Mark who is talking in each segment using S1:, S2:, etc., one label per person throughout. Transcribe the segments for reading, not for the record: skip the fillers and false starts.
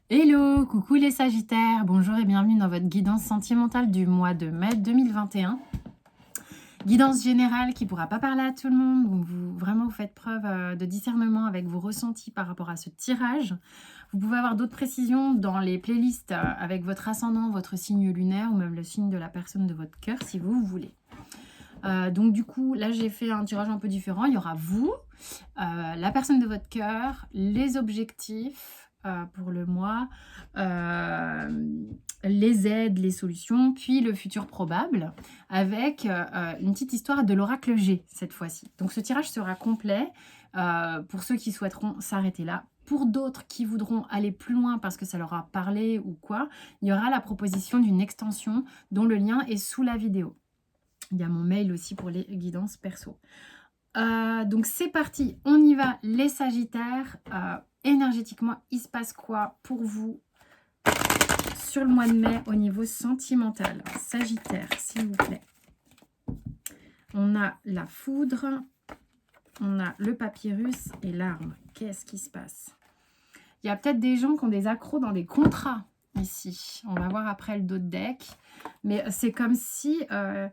S1: Hello, coucou les Sagittaires, bonjour et bienvenue dans votre guidance sentimentale du mois de mai 2021. Guidance générale qui ne pourra pas parler à tout le monde, donc vous faites preuve de discernement avec vos ressentis par rapport à ce tirage. Vous pouvez avoir d'autres précisions dans les playlists avec votre ascendant, votre signe lunaire ou même le signe de la personne de votre cœur si vous voulez. Donc du coup, là j'ai fait un tirage un peu différent. Il y aura vous, la personne de votre cœur, les objectifs pour le mois, les aides, les solutions, puis le futur probable, avec une petite histoire de l'oracle G cette fois-ci. Donc ce tirage sera complet pour ceux qui souhaiteront s'arrêter là. Pour d'autres qui voudront aller plus loin parce que ça leur a parlé ou quoi, il y aura la proposition d'une extension dont le lien est sous la vidéo. Il y a mon mail aussi pour les guidances perso. Donc c'est parti, on y va les Sagittaires. Énergétiquement, il se passe quoi pour vous sur le mois de mai au niveau sentimental? Sagittaire, s'il vous plaît. On a la foudre, on a le papyrus et l'arme. Qu'est-ce qui se passe? Il y a peut-être des gens qui ont des accros dans des contrats ici. On va voir après le dos de deck. Mais c'est comme si il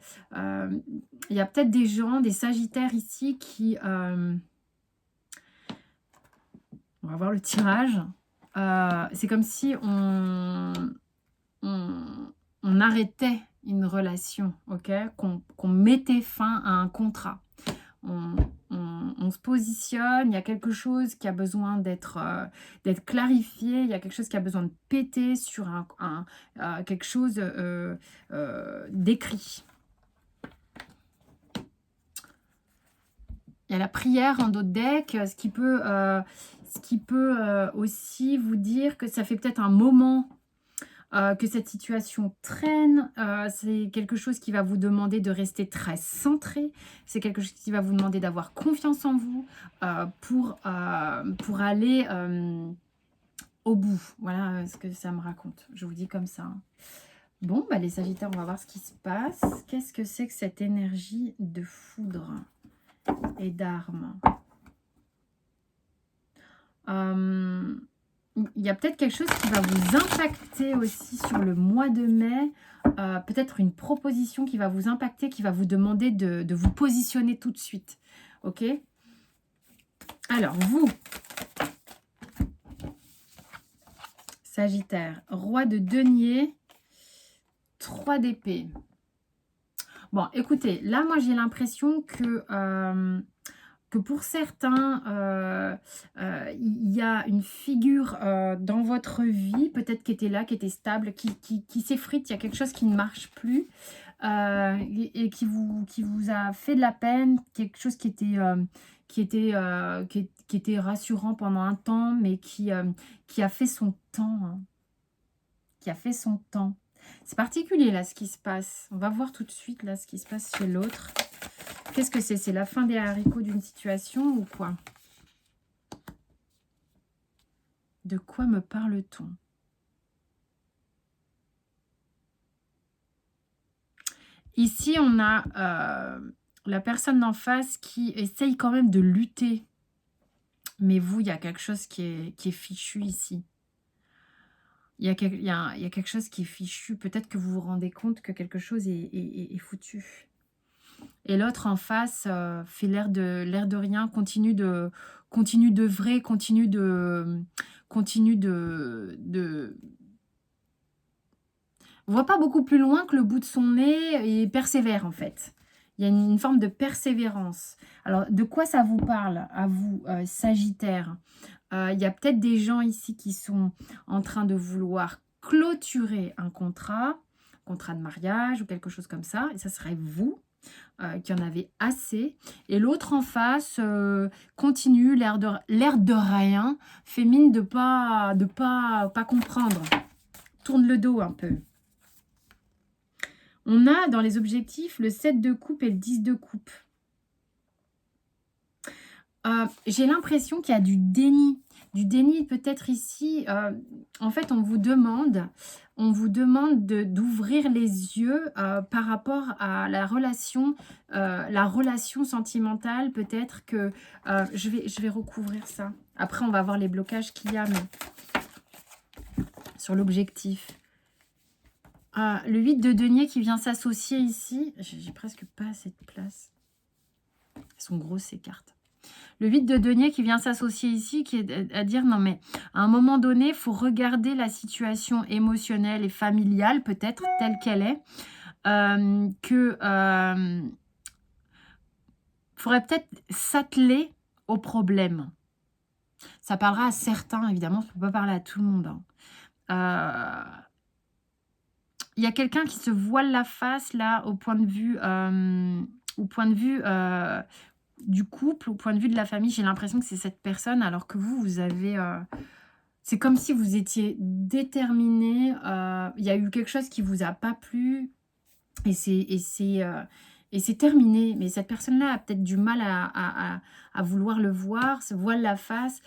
S1: y a peut-être des gens, des Sagittaires ici qui... on va voir le tirage. C'est comme si on arrêtait une relation, ok, qu'on mettait fin à un contrat. On se positionne, il y a quelque chose qui a besoin d'être clarifié, il y a quelque chose qui a besoin de péter sur quelque chose d'écrit. Il y a la prière en dos de deck, ce qui peut aussi vous dire que ça fait peut-être un moment que cette situation traîne. C'est quelque chose qui va vous demander de rester très centré. C'est quelque chose qui va vous demander d'avoir confiance en vous pour aller au bout. Voilà ce que ça me raconte. Je vous dis comme ça. Bon, bah, les Sagittaires, on va voir ce qui se passe. Qu'est-ce que c'est que cette énergie de foudre et d'armes? Il y a peut-être quelque chose qui va vous impacter aussi sur le mois de mai. Peut-être une proposition qui va vous impacter, qui va vous demander de vous positionner tout de suite. Ok? Alors, vous, Sagittaire, roi de denier, 3 d'épée. Bon, écoutez, là, moi, j'ai l'impression que pour certains, il y a une figure dans votre vie, peut-être qui était là, qui était stable, qui s'effrite, il y a quelque chose qui ne marche plus et qui vous a fait de la peine, quelque chose qui était rassurant pendant un temps, mais qui a fait son temps. Hein, qui a fait son temps. C'est particulier là ce qui se passe. On va voir tout de suite là ce qui se passe chez l'autre. Qu'est-ce que c'est? C'est la fin des haricots d'une situation ou quoi? De quoi me parle-t-on? Ici, on a la personne d'en face qui essaye quand même de lutter. Mais vous, il y a quelque chose qui est fichu ici. Il y a quelque chose qui est fichu. Peut-être que vous vous rendez compte que quelque chose est foutu. Et l'autre en face fait l'air de rien, continue d'œuvrer, continue de voit pas beaucoup plus loin que le bout de son nez et persévère en fait. Il y a une forme de persévérance. Alors, de quoi ça vous parle à vous, Sagittaire? Il y a peut-être des gens ici qui sont en train de vouloir clôturer un contrat de mariage ou quelque chose comme ça. Et ça serait vous qui en avez assez. Et l'autre en face continue, l'air de rien, fait mine de pas comprendre. Tourne le dos un peu. On a dans les objectifs le 7 de coupe et le 10 de coupe. J'ai l'impression qu'il y a du déni. Du déni peut-être ici. En fait, on vous demande d'ouvrir les yeux par rapport à la relation sentimentale. Peut-être que... je vais recouvrir ça. Après, on va voir les blocages qu'il y a. Mais sur l'objectif. Le 8 de denier qui vient s'associer ici. J'ai presque pas assez de place. Elles sont grosses ces cartes. Le 8 de denier qui vient s'associer ici, qui est à dire, non mais à un moment donné, il faut regarder la situation émotionnelle et familiale, peut-être telle qu'elle est, faudrait peut-être s'atteler au problème. Ça parlera à certains, évidemment, ça ne peut pas parler à tout le monde. Il y a quelqu'un qui se voile la face, là, au point de vue du couple, au point de vue de la famille. J'ai l'impression que c'est cette personne, alors que vous avez... c'est comme si vous étiez déterminé. Il y a eu quelque chose qui vous a pas plu. Et c'est terminé. Mais cette personne-là a peut-être du mal à vouloir le voir, se voile la face.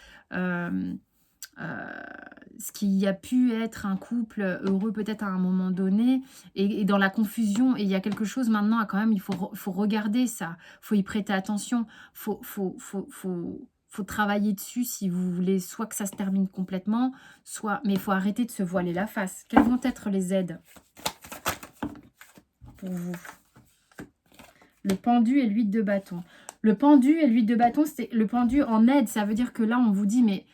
S1: Ce qui a pu être un couple heureux peut-être à un moment donné, et dans la confusion, et il y a quelque chose maintenant, quand même, il faut regarder ça, il faut y prêter attention, faut travailler dessus si vous voulez, soit que ça se termine complètement, soit, mais il faut arrêter de se voiler la face. Quelles vont être les aides pour vous? Le pendu et l'huile de bâton. Le pendu et l'huile de bâton, c'est le pendu en aide, ça veut dire que là, on vous dit, mais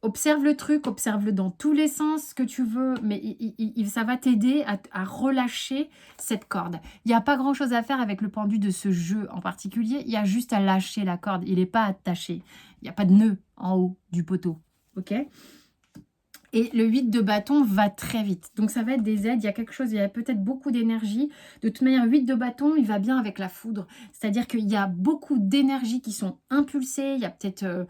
S1: observe le truc, observe-le dans tous les sens, ce que tu veux, mais ça va t'aider à relâcher cette corde. Il n'y a pas grand-chose à faire avec le pendu de ce jeu en particulier, il y a juste à lâcher la corde, il n'est pas attaché. Il n'y a pas de nœud en haut du poteau, ok? Et le 8 de bâton va très vite. Donc, ça va être des aides. Il y a quelque chose, il y a peut-être beaucoup d'énergie. De toute manière, 8 de bâton, il va bien avec la foudre. C'est-à-dire qu'il y a beaucoup d'énergie qui sont impulsées. Il y a peut-être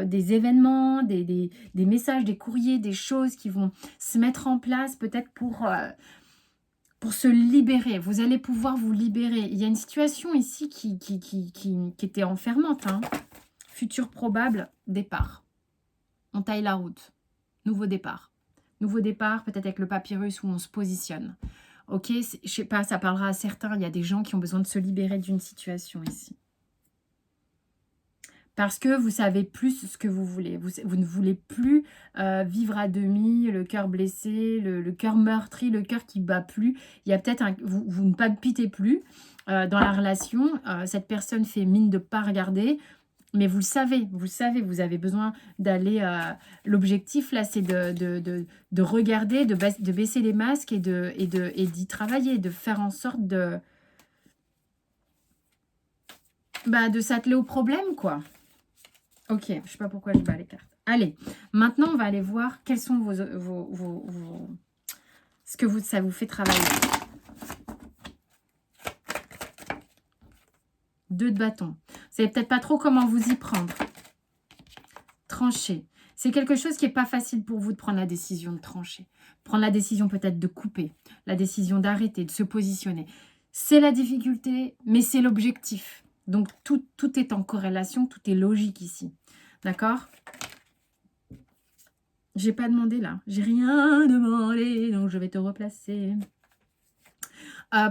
S1: des événements, des messages, des courriers, des choses qui vont se mettre en place peut-être pour se libérer. Vous allez pouvoir vous libérer. Il y a une situation ici qui était enfermante. Hein. Futur probable, départ. On taille la route. Nouveau départ. Nouveau départ, peut-être avec le papyrus où on se positionne. Ok, je sais pas, ça parlera à certains. Il y a des gens qui ont besoin de se libérer d'une situation ici. Parce que vous savez plus ce que vous voulez. Vous ne voulez plus vivre à demi, le cœur blessé, le cœur meurtri, le cœur qui bat plus. Il y a peut-être vous ne palpitez plus dans la relation. Cette personne fait mine de ne pas regarder. Mais vous le savez, vous avez besoin d'aller... l'objectif, là, c'est de regarder, de baisser les masques et d'y travailler, de faire en sorte de s'atteler au problème, quoi. Ok, je ne sais pas pourquoi je bats les cartes. Allez, maintenant, on va aller voir quels sont ce que ça vous fait travailler. 2 de bâton. Vous savez peut-être pas trop comment vous y prendre. Trancher. C'est quelque chose qui n'est pas facile pour vous de prendre la décision de trancher. Prendre la décision peut-être de couper. La décision d'arrêter, de se positionner. C'est la difficulté, mais c'est l'objectif. Donc, tout est en corrélation, tout est logique ici. D'accord? J'ai pas demandé là. J'ai rien demandé, donc je vais te replacer.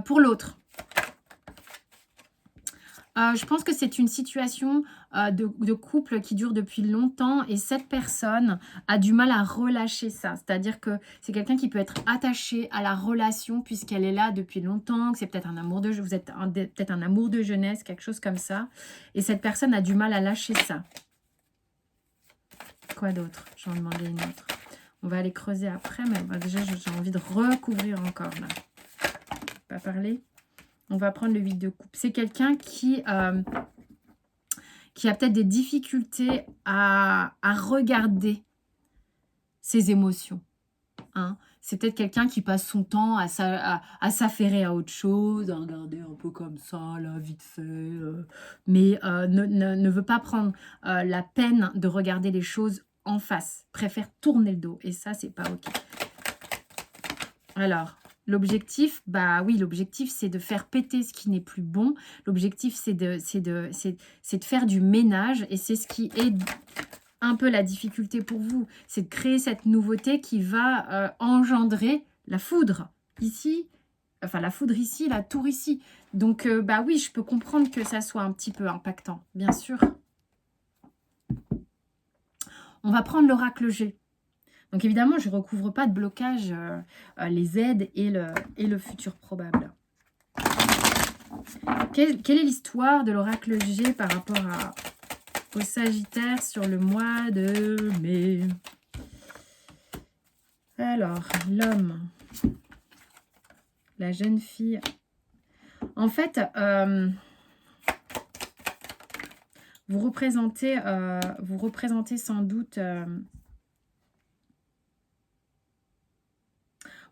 S1: Pour l'autre. Je pense que c'est une situation de couple qui dure depuis longtemps et cette personne a du mal à relâcher ça. C'est-à-dire que c'est quelqu'un qui peut être attaché à la relation puisqu'elle est là depuis longtemps, que c'est peut-être un amour vous êtes peut-être un amour de jeunesse, quelque chose comme ça. Et cette personne a du mal à lâcher ça. Quoi d'autre? J'en demandais une autre. On va aller creuser après, mais déjà j'ai envie de recouvrir encore là. Pas parler. On va prendre le 8 de coupe. C'est quelqu'un qui a peut-être des difficultés à regarder ses émotions. Hein. C'est peut-être quelqu'un qui passe son temps à s'affairer à autre chose, à regarder un peu comme ça, là, vite fait. Mais ne veut pas prendre la peine de regarder les choses en face. Préfère tourner le dos. Et ça, c'est pas OK. Alors... l'objectif, oui, l'objectif, c'est de faire péter ce qui n'est plus bon. L'objectif, c'est de faire du ménage. Et c'est ce qui est un peu la difficulté pour vous. C'est de créer cette nouveauté qui va engendrer la foudre ici. Enfin, la foudre ici, la tour ici. Donc, oui, je peux comprendre que ça soit un petit peu impactant, bien sûr. On va prendre l'oracle G. Donc évidemment, je ne recouvre pas de blocage les aides et le futur probable. Quelle est l'histoire de l'oracle G par rapport au Sagittaire sur le mois de mai? Alors, l'homme, la jeune fille. En fait, vous représentez sans doute...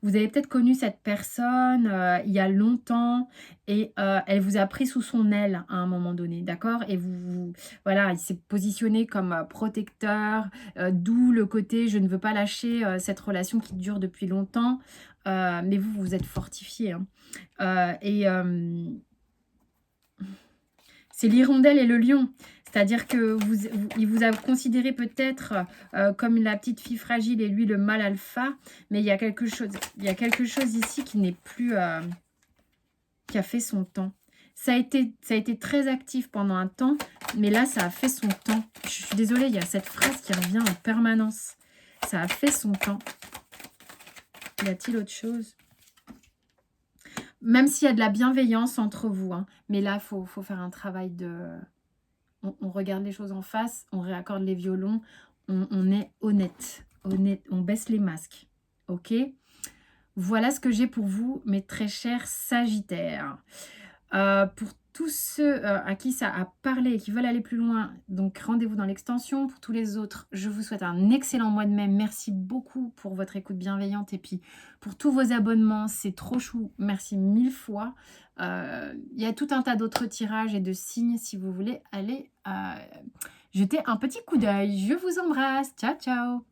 S1: vous avez peut-être connu cette personne il y a longtemps et elle vous a pris sous son aile à un moment donné, d'accord? Et voilà, il s'est positionné comme protecteur, d'où le côté je ne veux pas lâcher cette relation qui dure depuis longtemps, mais vous, vous êtes fortifié. Hein. C'est l'hirondelle et le lion. C'est-à-dire que il vous a considéré peut-être comme la petite fille fragile et lui le mâle alpha, mais il y a quelque chose ici qui n'est plus, qui a fait son temps. Ça a été très actif pendant un temps, mais là ça a fait son temps. Je suis désolée, il y a cette phrase qui revient en permanence. Ça a fait son temps. Y a-t-il autre chose? Même s'il y a de la bienveillance entre vous, hein, mais là, faut faire un travail de... On regarde les choses en face, on réaccorde les violons, on est honnête, on baisse les masques, ok? Voilà ce que j'ai pour vous, mes très chers Sagittaires. Pour tous ceux à qui ça a parlé et qui veulent aller plus loin, donc rendez-vous dans l'extension. Pour tous les autres, je vous souhaite un excellent mois de mai. Merci beaucoup pour votre écoute bienveillante et puis pour tous vos abonnements, c'est trop chou. Merci 1000 fois. Il y a tout un tas d'autres tirages et de signes si vous voulez aller jeter un petit coup d'œil. Je vous embrasse. Ciao, ciao.